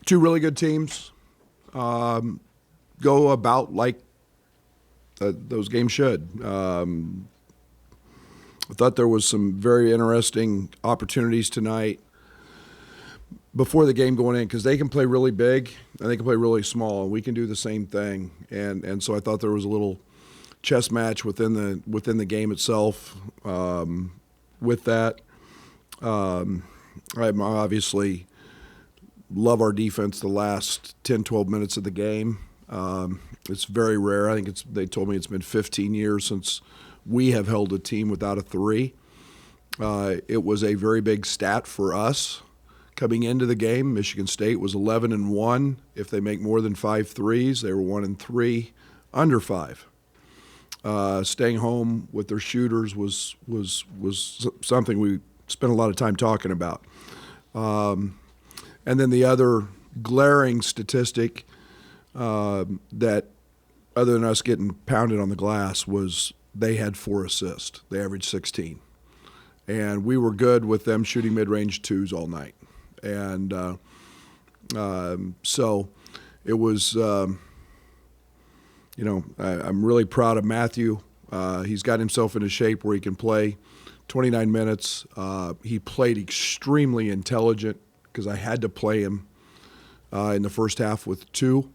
Two really good teams go about like those games should. I thought there was some very interesting opportunities tonight before the game going in, because they can play really big and they can play really small, and we can do the same thing. And so I thought there was a little chess match within the game itself with that. I obviously love our defense the last 10, 12 minutes of the game. It's very rare. I think they told me it's been 15 years since we have held a team without a three. It was a very big stat for us coming into the game. Michigan State was 11-1. If they make more than 5 threes, they were 1-3 under 5. Staying home with their shooters was something we spent a lot of time talking about. And then the other glaring statistic that, other than us getting pounded on the glass, was they had 4 assists. They averaged 16. And we were good with them shooting mid-range twos all night. And so it was, I'm really proud of Matthew. He's got himself into shape where he can play 29 minutes. He played extremely intelligent because I had to play him in the first half with 2.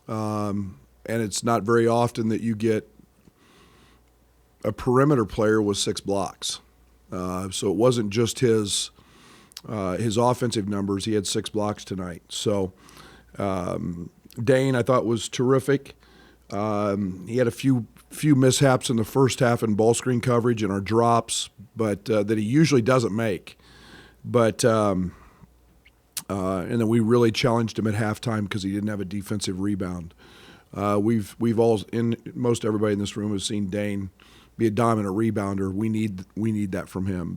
And it's not very often that you get a perimeter player with 6 blocks. So it wasn't just his offensive numbers. He had 6 blocks tonight. So Dane, I thought, was terrific. He had a few mishaps in the first half in ball screen coverage and our drops, but that he usually doesn't make. But and then we really challenged him at halftime because he didn't have a defensive rebound. We've all, most everybody in this room has seen Dane be a dominant rebounder. We need that from him.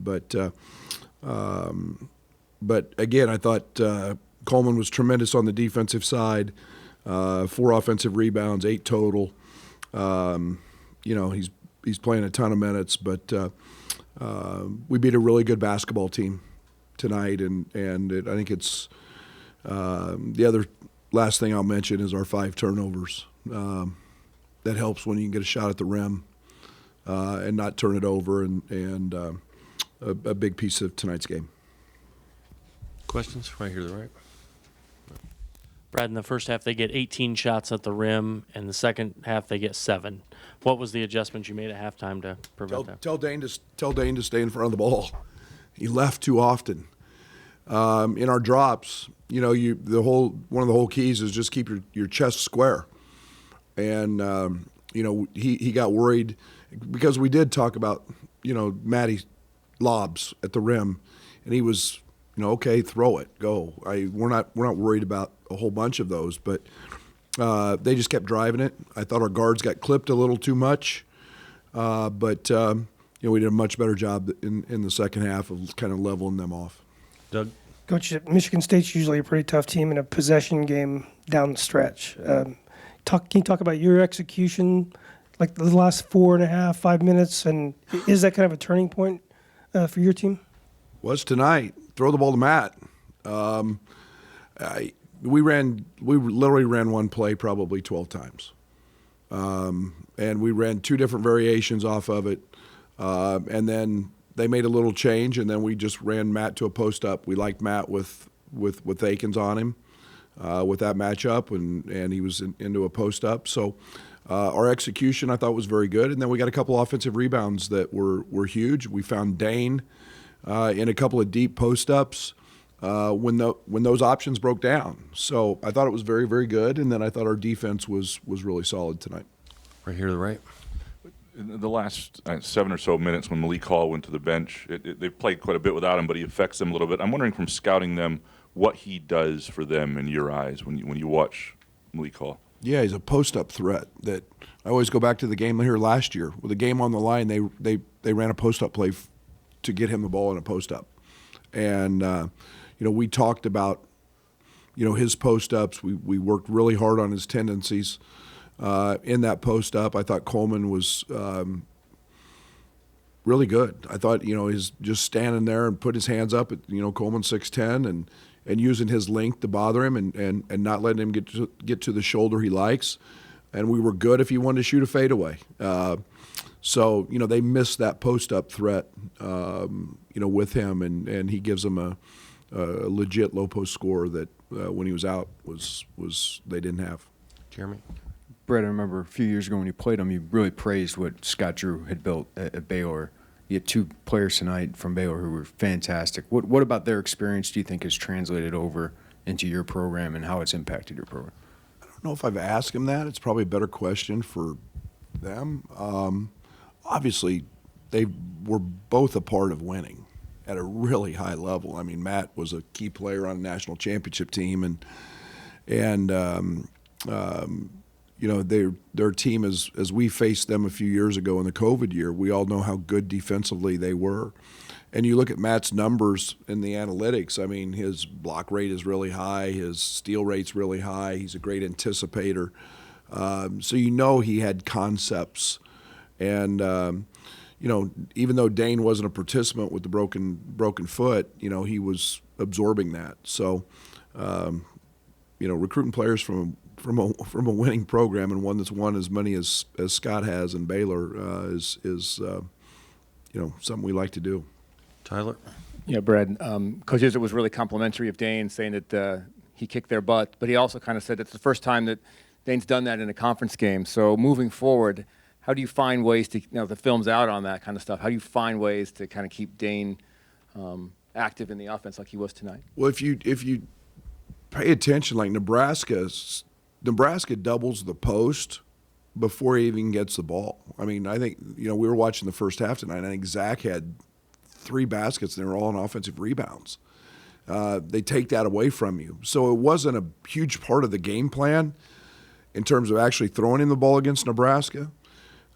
But again, I thought Coleman was tremendous on the defensive side. 4 offensive rebounds, 8 total. He's playing a ton of minutes, but we beat a really good basketball team tonight, and I think it's the other last thing I'll mention is our 5 turnovers. That helps when you can get a shot at the rim and not turn it over, and a big piece of tonight's game. Questions? Right here to the right. Brad, in the first half, they get 18 shots at the rim, and the second half, they get 7. What was the adjustment you made at halftime to prevent that? Tell Dane to stay in front of the ball. He left too often. In our drops, one of the whole keys is just keep your chest square. And he got worried because we did talk about Matty lobs at the rim, and he was okay, throw it, go. We're not worried about a whole bunch of those, but they just kept driving it. I thought our guards got clipped a little too much, but we did a much better job in the second half of kind of leveling them off. Doug? Coach, Michigan State's usually a pretty tough team in a possession game down the stretch. Can you talk about your execution, like the last 4.5, 5 minutes, and is that kind of a turning point for your team? Was tonight. Throw the ball to Matt. We literally ran one play probably 12 times. And we ran 2 different variations off of it. And then they made a little change, and then we just ran Matt to a post-up. We liked Matt with Akins on him with that matchup, and he was into a post-up. So our execution, I thought, was very good. And then we got a couple offensive rebounds that were huge. We found Dane in a couple of deep post-ups when those options broke down. So I thought it was very, very good, and then I thought our defense was really solid tonight. Right here to the right. In the last 7 or so minutes when Malik Hall went to the bench, they've played quite a bit without him, but he affects them a little bit. I'm wondering, from scouting them, what he does for them in your eyes when you watch Malik Hall. Yeah, he's a post-up threat. That I always go back to the game here last year. With the game on the line, they ran a post-up play to get him the ball in a post-up. And, we talked about, his post-ups. We worked really hard on his tendencies in that post-up. I thought Coleman was really good. I thought, he's just standing there and put his hands up. Coleman's 6'10", using his length to bother him and not letting him get to the shoulder he likes. And we were good if he wanted to shoot a fadeaway. So, they missed that post-up threat, with him, and he gives them a legit low-post score that when he was out was they didn't have. Jeremy? Brad, I remember a few years ago when you played him, you really praised what Scott Drew had built at Baylor. You had 2 players tonight from Baylor who were fantastic. What about their experience do you think has translated over into your program and how it's impacted your program? I don't know if I've asked him that. It's probably a better question for them. Obviously, they were both a part of winning at a really high level. I mean, Matt was a key player on a national championship team, and their team, as we faced them a few years ago in the COVID year, we all know how good defensively they were. And you look at Matt's numbers in the analytics, I mean, his block rate is really high, his steal rate's really high, he's a great anticipator. So he had concepts. And, even though Dane wasn't a participant with the broken foot, he was absorbing that. So, recruiting players from a winning program and one that's won as many as Scott has in Baylor is something we like to do. Tyler? Yeah, Brad. Coach Izzo was really complimentary of Dane, saying that he kicked their butt, but he also kind of said it's the first time that Dane's done that in a conference game. So moving forward, how do you find ways to, the film's out on that kind of stuff, how do you find ways to kind of keep Dane active in the offense like he was tonight? Well, if you pay attention, like Nebraska doubles the post before he even gets the ball. I mean, I think, we were watching the first half tonight, and I think Zach had 3 baskets, and they were all on offensive rebounds. They take that away from you. So it wasn't a huge part of the game plan in terms of actually throwing him the ball against Nebraska.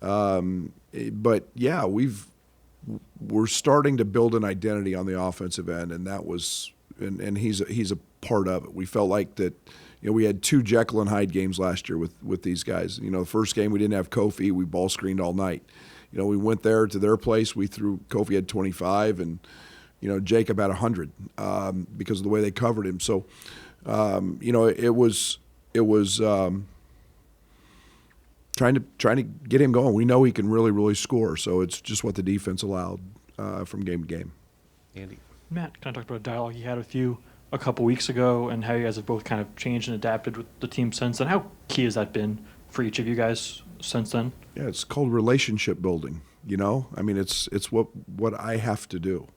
But yeah, we're starting to build an identity on the offensive end, and that was, and he's a part of it. We felt like that, we had 2 Jekyll and Hyde games last year with these guys. The first game we didn't have Kofi, we ball screened all night. We went there to their place, Kofi had 25, and Jacob had 100 because of the way they covered him. So, it was. Trying to get him going. We know he can really, really score, so it's just what the defense allowed from game to game. Andy? Matt, kind of talked about a dialogue you had with you a couple weeks ago and how you guys have both kind of changed and adapted with the team since then. How key has that been for each of you guys since then? Yeah, it's called relationship building, I mean, it's what I have to do.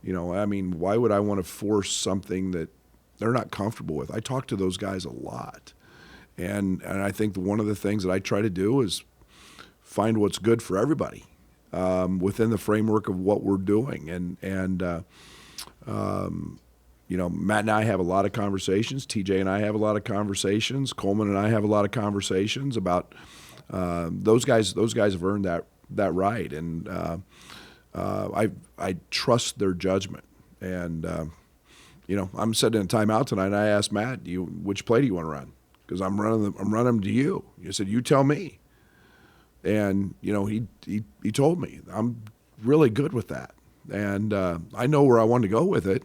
I mean, why would I want to force something that they're not comfortable with? I talk to those guys a lot. And I think one of the things that I try to do is find what's good for everybody within the framework of what we're doing. And Matt and I have a lot of conversations. TJ and I have a lot of conversations. Coleman and I have a lot of conversations about those guys. Those guys have earned that right, and I trust their judgment. And I'm sitting in a timeout tonight, and I asked Matt, which play do you want to run? Because I'm running them to you. He said, you tell me. And, he told me. I'm really good with that. And I know where I want to go with it.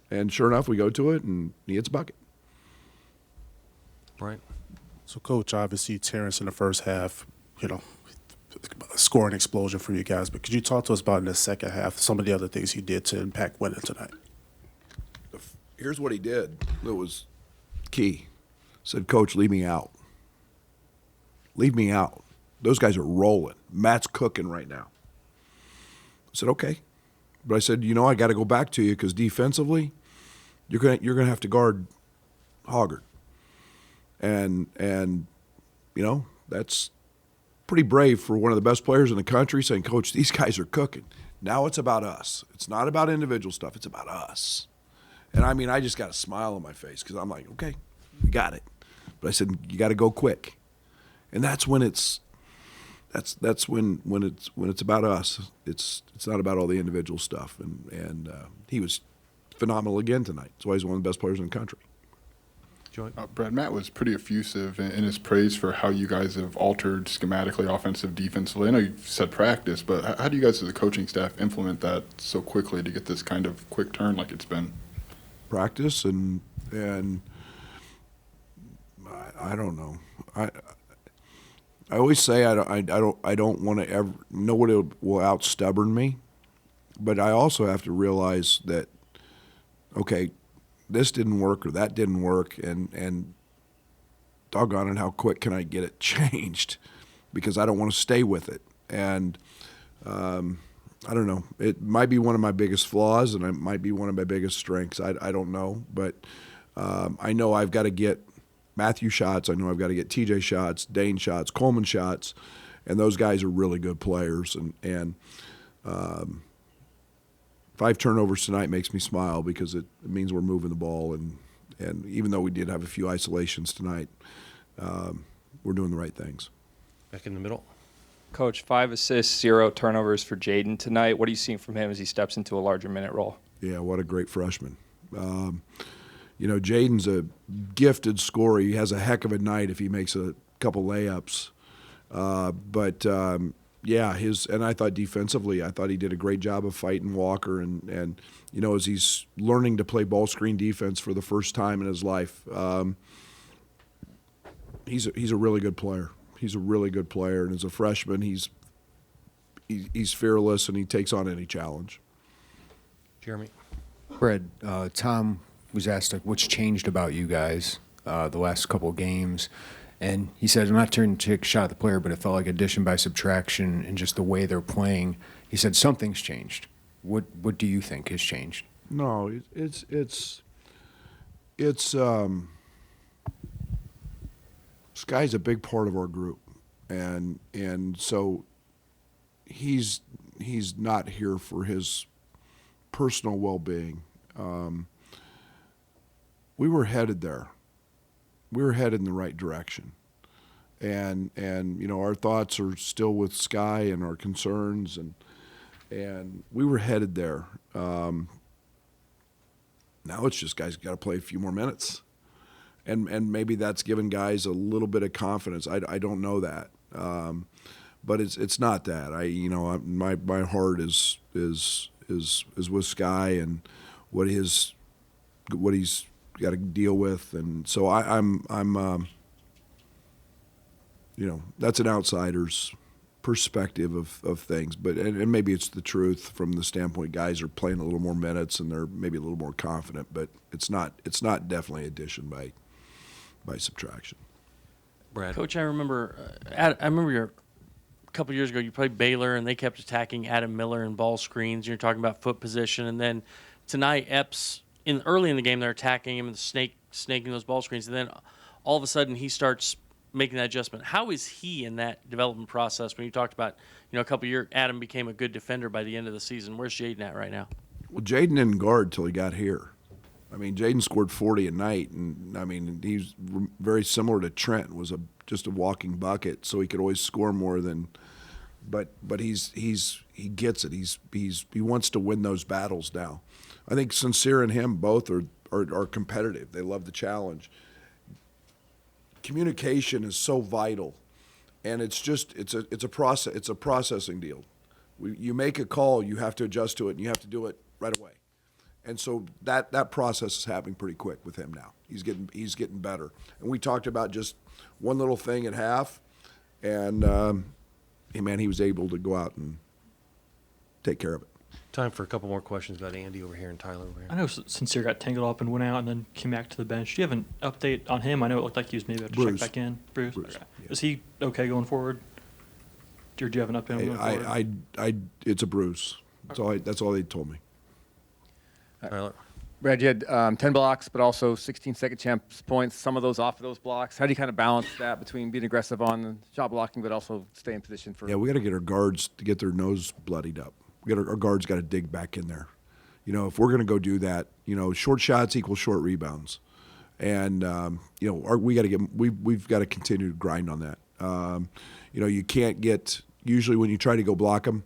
And sure enough, we go to it, and he hits a bucket. Right. So, Coach, obviously Terrence in the first half, scoring explosion for you guys. But could you talk to us about in the second half some of the other things he did to impact winning tonight? Here's what he did that was key. Said, Coach, leave me out. Leave me out. Those guys are rolling. Matt's cooking right now. I said, okay. But I said, I got to go back to you because defensively, you're gonna have to guard Hoggard. And that's pretty brave for one of the best players in the country saying, Coach, these guys are cooking. Now it's about us. It's not about individual stuff. It's about us. And I mean, I just got a smile on my face because I'm like, okay, we got it. But I said, you got to go quick. And that's when it's when it's about us. It's not about all the individual stuff. And he was phenomenal again tonight. That's why he's one of the best players in the country. Brad, Matt was pretty effusive in his praise for how you guys have altered schematically, offensive, defensively. I know you said practice, but how do you guys as a coaching staff implement that so quickly to get this kind of quick turn like it's been? practice, and I don't know. I always say I don't want to ever, nobody will out stubborn me, but I also have to realize that, okay, this didn't work or that didn't work, and doggone it, how quick can I get it changed? Because I don't want to stay with it. And I don't know. It might be one of my biggest flaws, and it might be one of my biggest strengths. I don't know, but I know I've got to get Matthew shots. I know I've got to get TJ shots, Dane shots, Coleman shots, and those guys are really good players. And 5 turnovers tonight makes me smile because it means we're moving the ball. And even though we did have a few isolations tonight, we're doing the right things. Back in the middle. Coach, 5 assists, 0 turnovers for Jaden tonight. What are you seeing from him as he steps into a larger minute role? Yeah, what a great freshman. You know, Jaden's a gifted scorer. He has a heck of a night if he makes a couple layups. Yeah, and I thought defensively, I thought he did a great job of fighting Walker, and you know, as he's learning to play ball screen defense for the first time in his life, he's a really good player. He's a really good player, and as a freshman, he's fearless and he takes on any challenge. Jeremy. Brad, Tom was asked like, what's changed about you guys the last couple of games, and he said, I'm not trying to take a shot at the player, but it felt like addition by subtraction and just the way they're playing. He said something's changed. What do you think has changed? No, Sky's a big part of our group, and so he's not here for his personal well-being. We were headed there. We were headed in the right direction, and you know, our thoughts are still with Sky and our concerns, and we were headed there. Now it's just guys got to play a few more minutes. And maybe that's given guys a little bit of confidence. I don't know that, but it's not that. My heart is with Sky and what he's got to deal with, and so I'm you know, that's an outsider's perspective of things, but and maybe it's the truth from the standpoint guys are playing a little more minutes and they're maybe a little more confident, but it's not definitely addition by subtraction. Brad. Coach, I remember a couple years ago you played Baylor and they kept attacking Adam Miller in ball screens. You're talking about foot position, and then tonight Epps early in the game they're attacking him and snaking those ball screens, and then all of a sudden he starts making that adjustment. How is he in that development process? When you talked about, you know, a couple of years, Adam became a good defender by the end of the season. Where's Jaden at right now? Well, Jaden didn't guard till he got here. I mean, Jaden scored 40 a night, and I mean, he's very similar to Trent. Was just a walking bucket, so he could always score more than. But he gets it. He wants to win those battles now. I think Sincere and him both are competitive. They love the challenge. Communication is so vital, and it's a process. It's a processing deal. You make a call, you have to adjust to it, and you have to do it right away. And so that process is happening pretty quick with him now. He's getting better. And we talked about just one little thing at half, and he was able to go out and take care of it. Time for a couple more questions about Andy over here and Tyler over here. I know Sincere got tangled up and went out and then came back to the bench. Do you have an update on him? I know it looked like he was maybe about to Bruce. check back in. Bruce? Bruce, Okay. yeah. Is he okay going forward? Or do you have an update on him going forward? It's a bruise. That's all they told me. Tyler. Brad, you had 10 blocks, but also 16 second chance points, some of those off of those blocks. How do you kind of balance that between being aggressive on the shot blocking, but also stay in position for... Yeah, we got to get our guards to get their nose bloodied up. Our guards got to dig back in there. You know, if we're going to go do that, you know, short shots equal short rebounds. And, you know, we've got to continue to grind on that. You know, you can't get, usually when you try to go block them,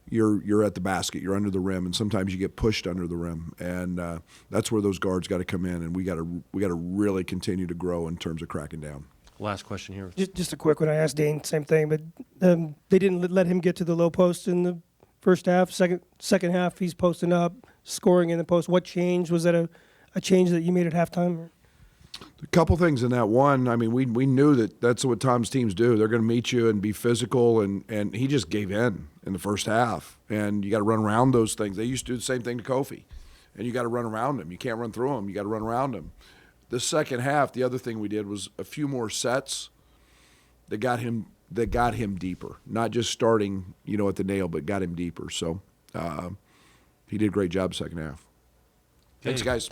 you're at the basket, you're under the rim, and sometimes you get pushed under the rim, and that's where those guards got to come in, and we got to really continue to grow in terms of cracking down. Last question here. Just a quick one. I asked Dane same thing, but they didn't let him get to the low post in the first half. Second half, he's posting up, scoring in the post. What changed? Was that a a change that you made at halftime? Or? A couple things in that. One, I mean, we knew that that's what Tom's teams do. They're going to meet you and be physical, and he just gave in the first half. And you got to run around those things. They used to do the same thing to Kofi, and you got to run around him. You can't run through him. You got to run around him. The second half, the other thing we did was a few more sets that got him deeper. Not just starting, at the nail, but got him deeper. So he did a great job second half. Thanks, guys.